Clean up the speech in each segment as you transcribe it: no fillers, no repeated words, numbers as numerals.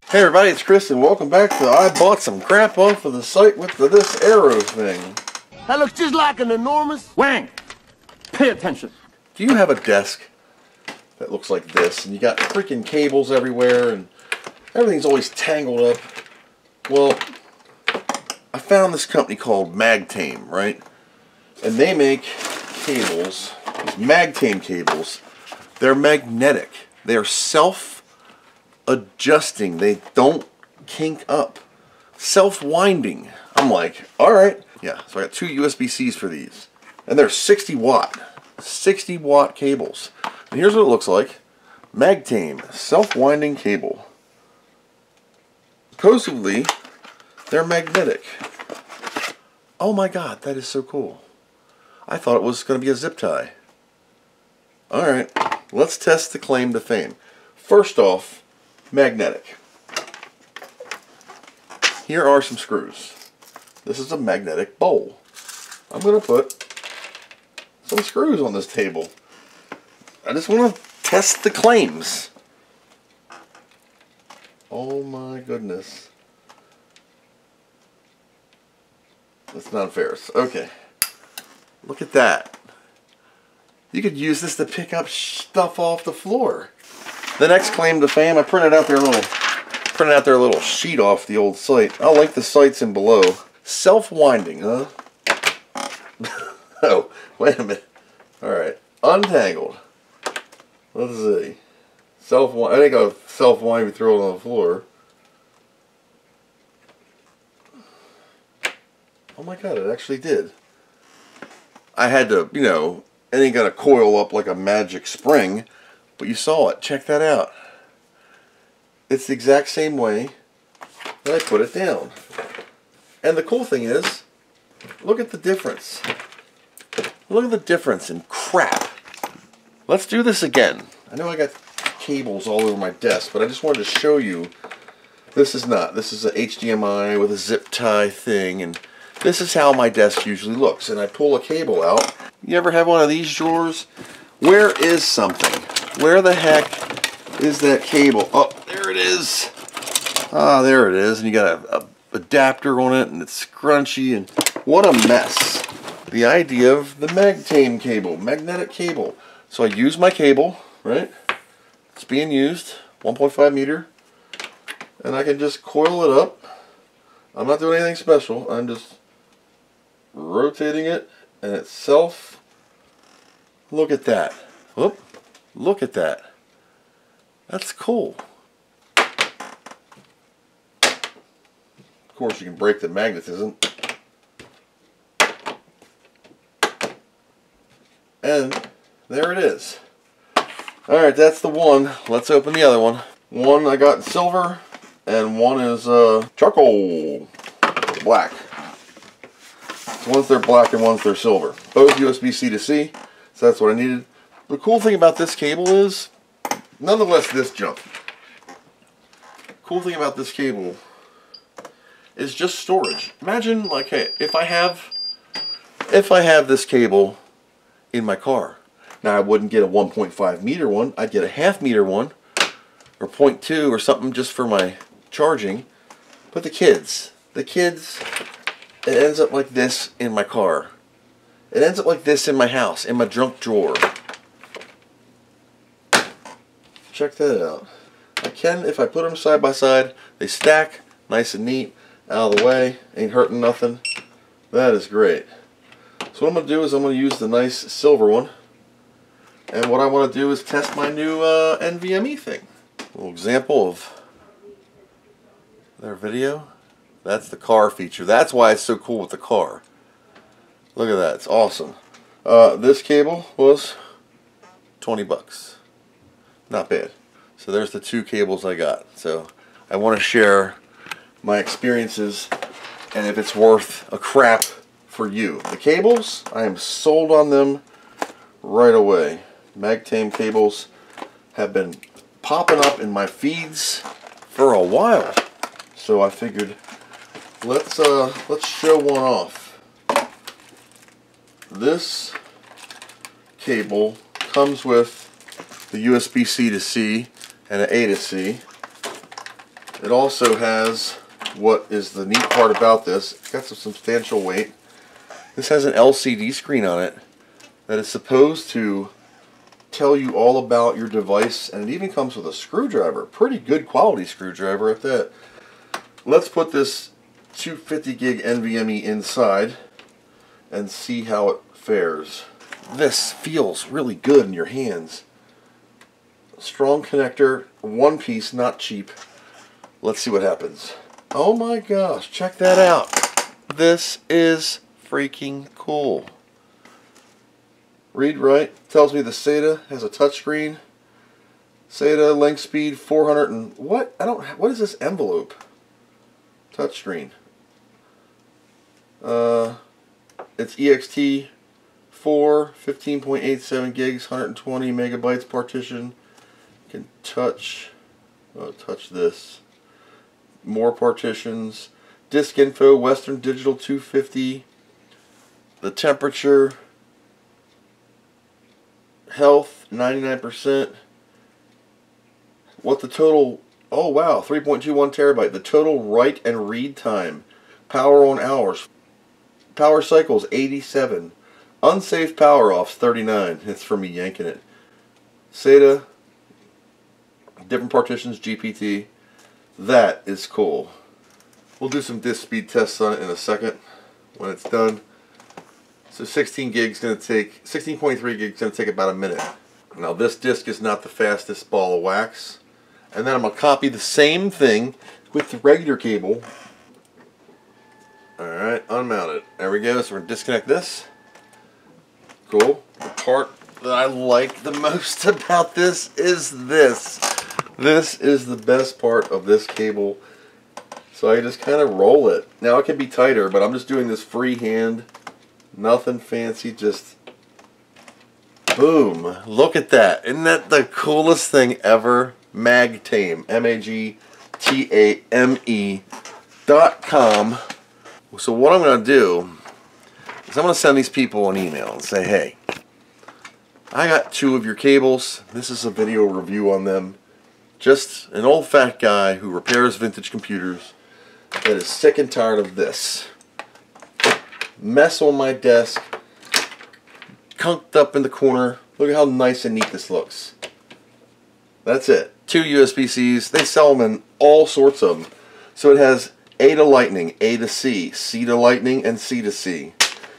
Hey everybody, it's Chris and welcome back to I bought some crap off of the site with this arrow thing. That looks just like an enormous Wang! Pay attention. Do you have a desk that looks like this and you got freaking cables everywhere and everything's always tangled up? Well, I found this company called Magtame, right? And they make cables, these Magtame cables. They're magnetic. They're self-adjusting. They don't kink up. Self-winding. I'm like, alright. Yeah, so I got two USB-Cs for these. And they're 60 watt. 60 watt cables. And here's what it looks like. Magtame self-winding cable. Supposedly, they're magnetic. Oh my god, that is so cool. I thought it was going to be a zip tie. Alright, let's test the claim to fame. First off, magnetic. Here are some screws. This is a magnetic bowl. I'm going to put some screws on this table. I just want to test the claims. Oh my goodness. That's not fair. Okay. Look at that. You could use this to pick up stuff off the floor. The next claim to fame, I printed out their little sheet off the old site. I'll link the sites in below. Self-winding, huh? Oh, wait a minute. Alright. Untangled. Let's see. I think I'll self-wind if you throw it on the floor. Oh my god, it actually did. I had to, you know, it ain't gonna coil up like a magic spring, but you saw it. Check that out. It's the exact same way that I put it down. And the cool thing is, look at the difference. Look at the difference in crap. Let's do this again. I know I got cables all over my desk, but I just wanted to show you. This is not. This is a HDMI with a zip tie thing, and this is how my desk usually looks. And I pull a cable out. You ever have one of these drawers? Where is something? Where the heck is that cable? Oh, there it is. Ah, there it is. And you got a adapter on it, and it's scrunchy, and what a mess. The idea of the Magtame cable, magnetic cable. So I use my cable, right? It's being used, 1.5 meter, and I can just coil it up. I'm not doing anything special. I'm just rotating it, and it's self. Look at that. Whoop. Look at that. That's cool. Of course, you can break the magnetism. And there it is. Alright, that's the one. Let's open the other one. One I got in silver, and one is charcoal. Black. So one's they're black and one's they're silver. Both USB-C to C, so that's what I needed. The cool thing about this cable is, nonetheless, this junk. Cool thing about this cable is just storage. Imagine, like, hey, if I have this cable in my car. Now I wouldn't get a 1.5 meter one. I'd get a half meter one, or 0.2 or something just for my charging. But the kids, it ends up like this in my car. It ends up like this in my house, in my junk drawer. Check that out. I can, if I put them side by side, they stack nice and neat, out of the way, ain't hurting nothing. That is great. So what I'm going to do is I'm going to use the nice silver one. And what I want to do is test my new NVMe thing. A little example of their video. That's the car feature. That's why it's so cool with the car. Look at that. It's awesome. This cable was 20 bucks. Not bad. So there's the two cables I got. So I want to share my experiences and if it's worth a crap for you. The cables, I am sold on them right away. Magtame cables have been popping up in my feeds for a while. So I figured let's show one off. This cable comes with the USB-C to C and an A to C. It also has what is the neat part about this. It's got some substantial weight. This has an LCD screen on it that is supposed to tell you all about your device, and it even comes with a screwdriver. Pretty good quality screwdriver at that. Let's put this 250 gig NVMe inside and see how it fares. This feels really good in your hands. Strong connector, one piece, not cheap. Let's see what happens. Oh my gosh, check that out. This is freaking cool. Read write tells me the SATA has a touchscreen. SATA link speed 400 and what? What is this envelope? Touchscreen. It's ext4 15.87 gigs, 120 megabytes partition. You can touch this. More partitions. Disk info, Western Digital 250. The temperature. Health 99%. What the total? Oh wow, 3.21 terabyte. The total write and read time. Power on hours. Power cycles 87. Unsafe power offs 39. It's for me yanking it. SATA. Different partitions, GPT. That is cool. We'll do some disk speed tests on it in a second when it's done. So 16.3 gigs going to take about a minute. Now this disk is not the fastest ball of wax. And then I'm going to copy the same thing with the regular cable. Alright, unmount it. There we go. So we're going to disconnect this. Cool. The part that I like the most about this is this. This is the best part of this cable. So I just kind of roll it. Now it can be tighter, but I'm just doing this freehand. Nothing fancy, just boom. Look at that. Isn't that the coolest thing ever? Magtame. MAGTAME.com. So what I'm going to do is I'm going to send these people an email and say, hey, I got 2 of your cables. This is a video review on them. Just an old fat guy who repairs vintage computers that is sick and tired of this mess on my desk, conked up in the corner. Look at how nice and neat this looks. That's it. 2 USB-Cs. They sell them in all sorts of them. So it has A to Lightning, A to C, C to Lightning, and C to C.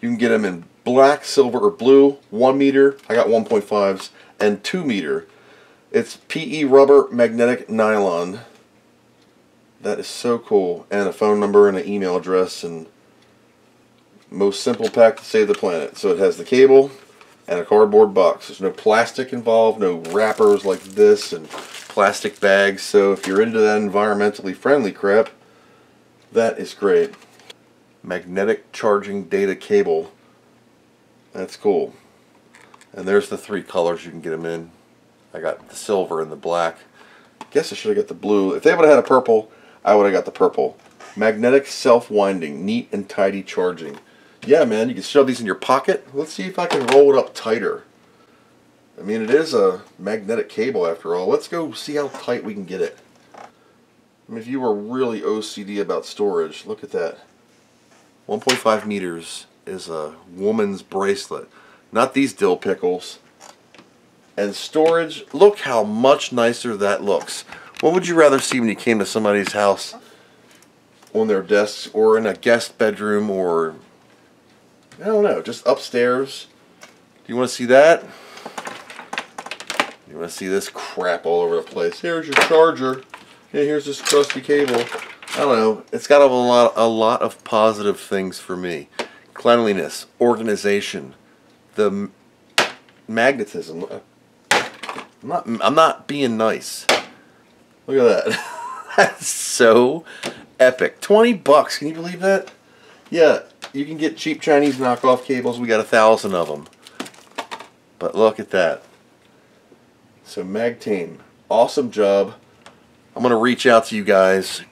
You can get them in black, silver, or blue. 1 meter. I got 1.5s and 2 meter. It's PE rubber magnetic nylon. That is so cool. And a phone number and an email address, and most simple pack to save the planet. So it has the cable and a cardboard box. There's no plastic involved, no wrappers like this and plastic bags. So if you're into that environmentally friendly crap, that is great. Magnetic charging data cable. That's cool. And there's the 3 colors you can get them in. I got the silver and the black. Guess I should have got the blue. If they would have had a purple, I would have got the purple. Magnetic self-winding, neat and tidy charging. Yeah, man, you can shove these in your pocket. Let's see if I can roll it up tighter. I mean, it is a magnetic cable after all. Let's go see how tight we can get it. I mean, if you were really OCD about storage, look at that. 1.5 meters is a woman's bracelet. Not these dill pickles. And storage, look how much nicer that looks. What would you rather see when you came to somebody's house on their desks or in a guest bedroom, or I don't know, just upstairs? Do you want to see that? You want to see this crap all over the place? Here's your charger. Yeah, here's this crusty cable. I don't know. It's got a lot of positive things for me. Cleanliness, organization, the magnetism. I'm not being nice. Look at that. That's so epic. 20 bucks. Can you believe that? Yeah, you can get cheap Chinese knockoff cables. We got 1,000 of them. But look at that. So Magtame, awesome job. I'm going to reach out to you guys,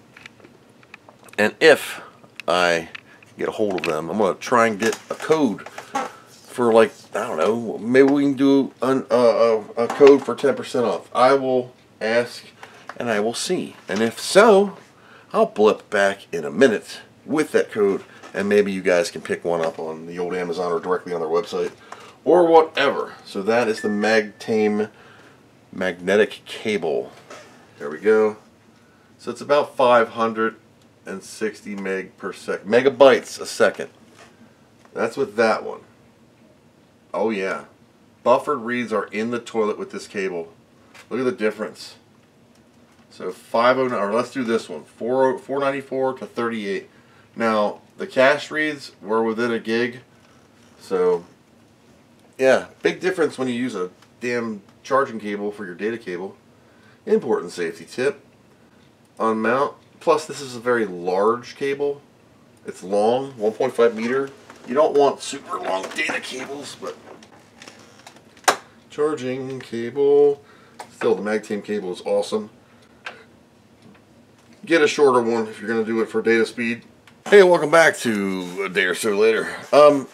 and if I get a hold of them, I'm going to try and get a code for, like, I don't know, maybe we can do a code for 10% off. I will ask and I will see. And if so, I'll blip back in a minute with that code, and maybe you guys can pick one up on the old Amazon or directly on their website or whatever. So that is the Magtame magnetic cable. There we go. So it's about 560 megabytes a second. That's with that one. Oh yeah. Buffered reads are in the toilet with this cable. Look at the difference. So 509, or let's do this one. 494 to 38. Now the cache reads were within a gig. So yeah, big difference when you use a damn charging cable for your data cable. Important safety tip. On mount. Plus this is a very large cable. It's long, 1.5 meter. You don't want super long data cables, but charging cable. Still, the Magtame cable is awesome. Get a shorter one if you're going to do it for data speed. Hey, welcome back to a day or so later. I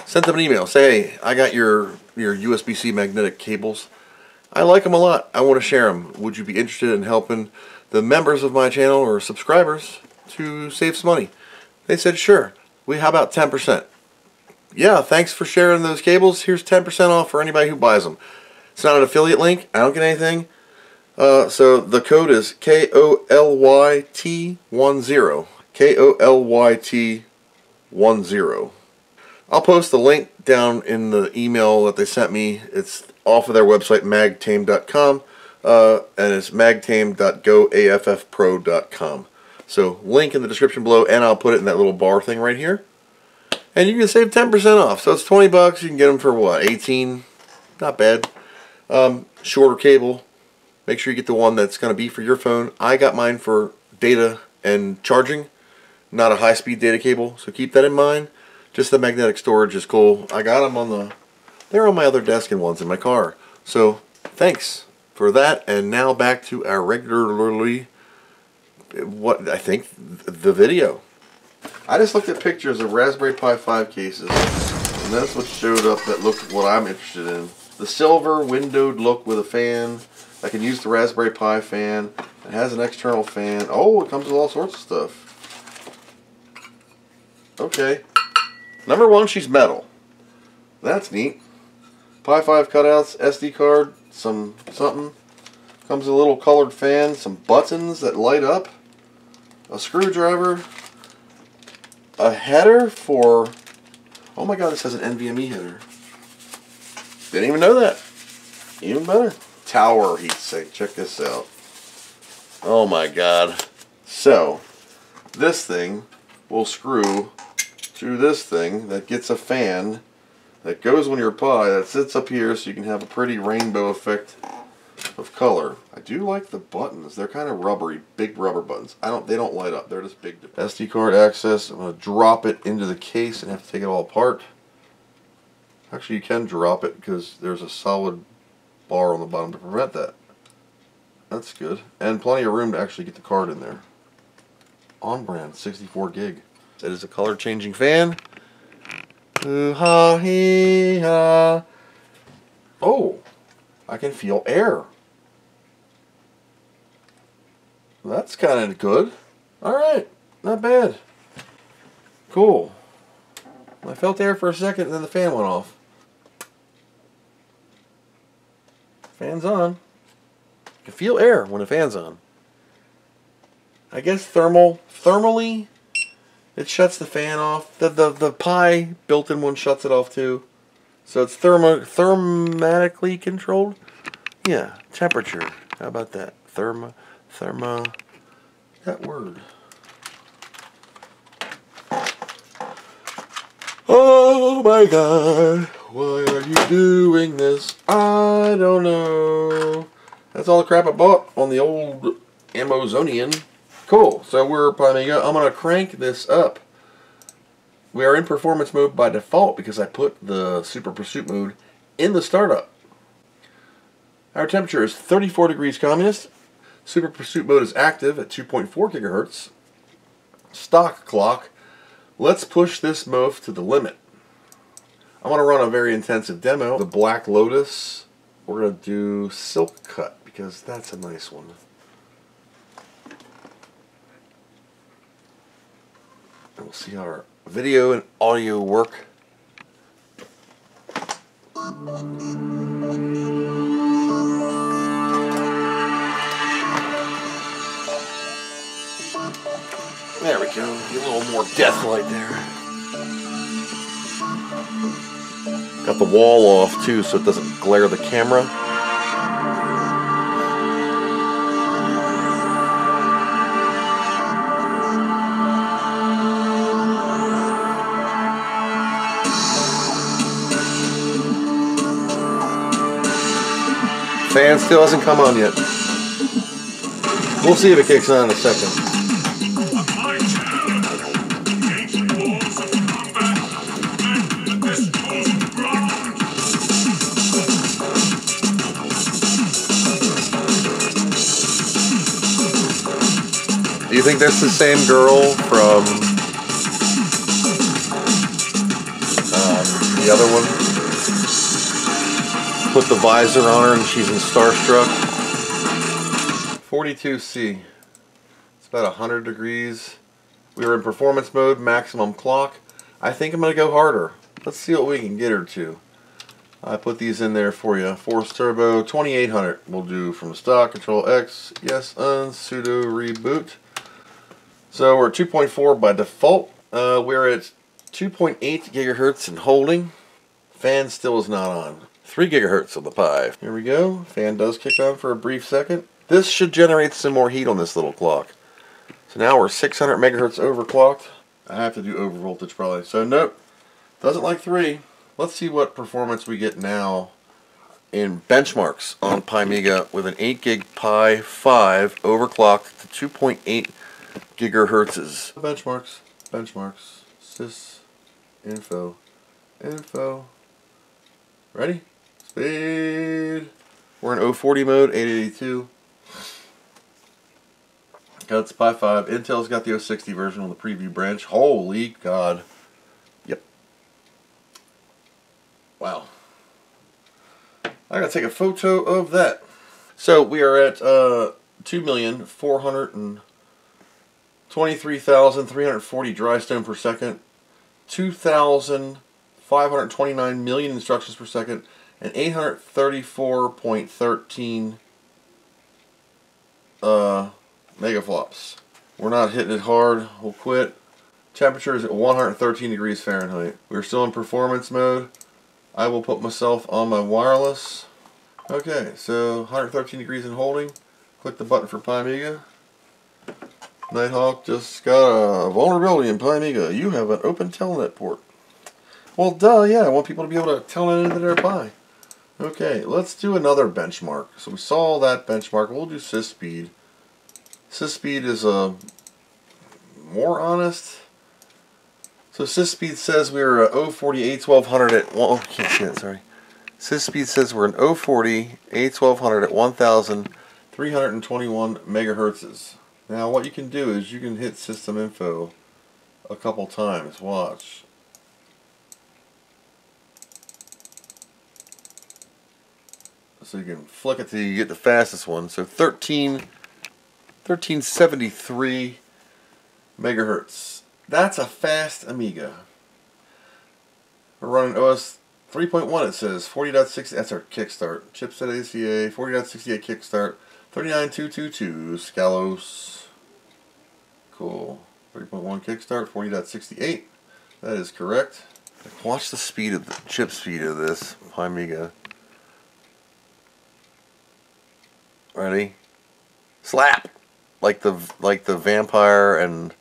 sent them an email. Say, hey, I got your USB-C magnetic cables. I like them a lot. I want to share them. Would you be interested in helping the members of my channel or subscribers to save some money? They said, sure. How about 10%? Yeah, thanks for sharing those cables. Here's 10% off for anybody who buys them. It's not an affiliate link. I don't get anything. So the code is KOLYT10. KOLYT10. I'll post the link down in the email that they sent me. It's off of their website, magtame.com, and it's magtame.goaffpro.com. So link in the description below, and I'll put it in that little bar thing right here. And you can save 10% off. So it's 20 bucks. You can get them for what, 18? Not bad. Shorter cable. Make sure you get the one that's going to be for your phone. I got mine for data and charging, not a high-speed data cable. So keep that in mind. Just the magnetic storage is cool. I got them they're on my other desk and one's in my car. So thanks for that. And now back to our regularly, I think, the video. I just looked at pictures of Raspberry Pi 5 cases, and that's what showed up that looked what I'm interested in. The silver windowed look with a fan. I can use the Raspberry Pi fan. It has an external fan. Oh, it comes with all sorts of stuff. Okay. Number one, she's metal. That's neat. Pi 5 cutouts, SD card, something. Comes with a little colored fan, some buttons that light up, a screwdriver, a header for, oh my god, this has an NVMe header. Didn't even know that. Even better. Tower heatsink. Check this out. Oh my god. So, this thing will screw to this thing that gets a fan that goes on your Pi that sits up here so you can have a pretty rainbow effect of color. I do like the buttons. They're kind of rubbery, big rubber buttons. They don't light up. They're just big. SD card access. I'm going to drop it into the case and have to take it all apart. Actually, you can drop it because there's a solid bar on the bottom to prevent that. That's good. And plenty of room to actually get the card in there. On brand, 64 gig. That is a color changing fan. Ooh-ha-hee-ha. Oh, I can feel air. That's kind of good. Alright, not bad. Cool. I felt air for a second and then the fan went off. Fan's on. You can feel air when the fan's on. I guess thermally, it shuts the fan off. The Pi built-in one shuts it off too. So it's thermatically controlled. Yeah, temperature. How about that? That word. Oh my god. Why are you doing this? I don't know. That's all the crap I bought on the old Amazonian. Cool. So we're Pimiga. I'm going to crank this up. We are in performance mode by default because I put the Super Pursuit mode in the startup. Our temperature is 34 degrees communist. Super Pursuit mode is active at 2.4 gigahertz. Stock clock. Let's push this MOF to the limit. I want to run a very intensive demo. The Black Lotus. We're going to do Silk Cut because that's a nice one. We'll see how our video and audio work. There we go. Get a little more death light there. Got the wall off too so it doesn't glare the camera. Fan still hasn't come on yet. We'll see if it kicks on in a second. Do you think that's the same girl from the other one? Put the visor on her and she's in Starstruck. 42C. It's about 100 degrees. We were in performance mode, maximum clock. I think I'm going to go harder. Let's see what we can get her to. I put these in there for you. Force Turbo 2800. We'll do from stock, Control X, yes, sudo reboot. So we're at 2.4 by default. We're at 2.8 gigahertz and holding. Fan still is not on. 3 gigahertz on the Pi. Here we go. Fan does kick on for a brief second. This should generate some more heat on this little clock. So now we're 600 megahertz overclocked. I have to do over voltage probably. So nope, doesn't like 3. Let's see what performance we get now in benchmarks on Pimiga with an 8 gig Pi5 overclocked to 2.8 gigahertzes. Benchmarks, sys, info. Ready? Speed. We're in 040 mode, 882. Got its Pi5. Intel's got the 060 version on the preview branch. Holy God. Yep. Wow. I gotta take a photo of that. So we are at 2,423,340 dry stone per second, 2,529 million instructions per second, and 834.13 megaflops. We're not hitting it hard. We'll quit. Temperature is at 113 degrees Fahrenheit. We're still in performance mode. I will put myself on my wireless. Okay, so 113 degrees and holding. Click the button for Pimiga. Nighthawk just got a vulnerability in Pimiga. You have an open telnet port. Well, duh, yeah, I want people to be able to telnet into their Pi. Okay, let's do another benchmark. So we saw that benchmark. We'll do sysspeed. Sysspeed is more honest. So sysspeed says we were 040 A1200 at I can't see that, sorry. Sysspeed says we're in 040 A1200 at 1,321 megahertzes. Now what you can do is you can hit system info a couple times. Watch. So you can flick it till you get the fastest one. So 1373 megahertz. That's a fast Amiga. We're running OS 3.1, it says 40.60. That's our kickstart. Chipset ACA 40.68 kickstart. 39222 Scalos. Cool. 3.1 kickstart, 40.68. That is correct. Watch the speed of the chip speed of this Pimiga. Ready? Slap. Like the Vampire and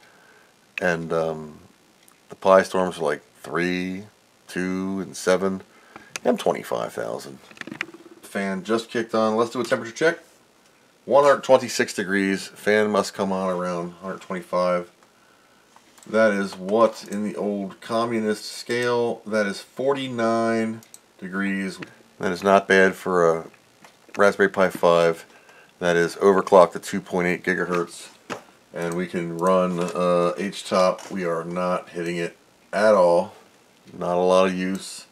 the Pi Storms are like 3, 2, and 7. I'm 25,000. Fan just kicked on. Let's do a temperature check. 126 degrees. Fan must come on around 125. That is what in the old communist scale. That is 49 degrees. That is not bad for a Raspberry Pi 5. That is overclocked to 2.8 gigahertz. And we can run HTOP. We are not hitting it at all. Not a lot of use.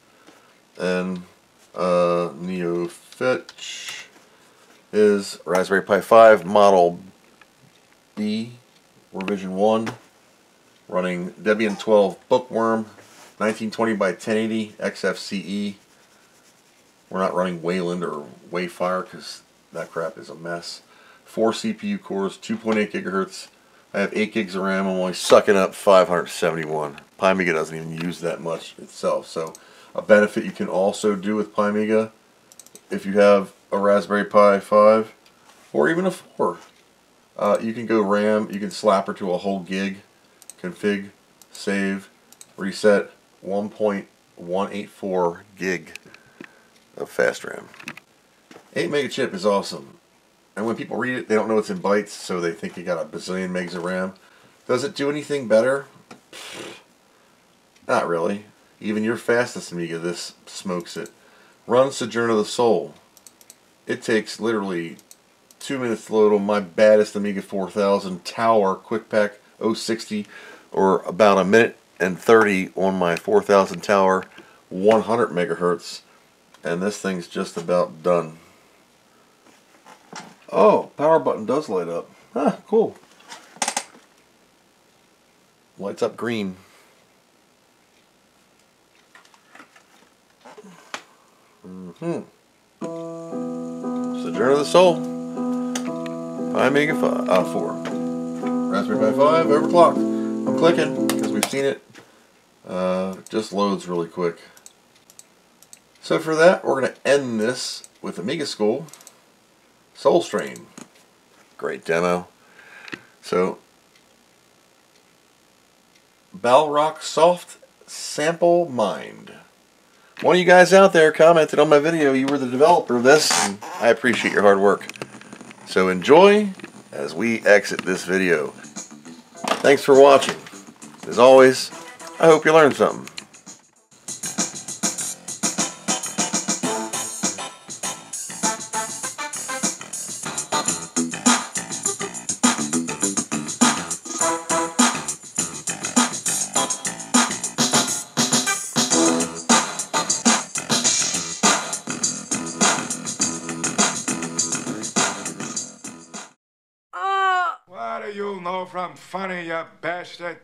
And NeoFetch is Raspberry Pi 5 Model B, revision 1. Running Debian 12 Bookworm, 1920 by 1080 XFCE. We're not running Wayland or Wayfire because that crap is a mess. 4 CPU cores, 2.8 gigahertz. I have 8 gigs of RAM. I'm only sucking up 571. Pimiga doesn't even use that much itself. So a benefit you can also do with Pimiga, if you have a Raspberry Pi 5 or even a 4, you can go RAM. You can slap her to a whole gig. Config, save, reset, 1.184 gig of fast RAM. 8 mega chip is awesome. And when people read it, they don't know it's in bytes, so they think you got a bazillion megs of RAM. Does it do anything better? Not really. Even your fastest Amiga, this smokes it. Run Sojourn of the Soul. It takes literally 2 minutes to load on my baddest Amiga 4000 Tower QuickPack 060, or about 1 minute and 30 on my 4000 Tower 100 megahertz. And this thing's just about done. Oh, power button does light up. Ah, cool. Lights up green. Sojourn of the Soul. Pimiga 4. Raspberry Pi 5 overclocked. I'm clicking because we've seen it. Just loads really quick. So for that, we're going to end this with Amiga School. Soul Strain. Great demo. So, Balrock Soft Sample Mind. One of you guys out there commented on my video. You were the developer of this, and I appreciate your hard work. So enjoy as we exit this video. Thanks for watching. As always, I hope you learned something. What do you know from funny, you bastard?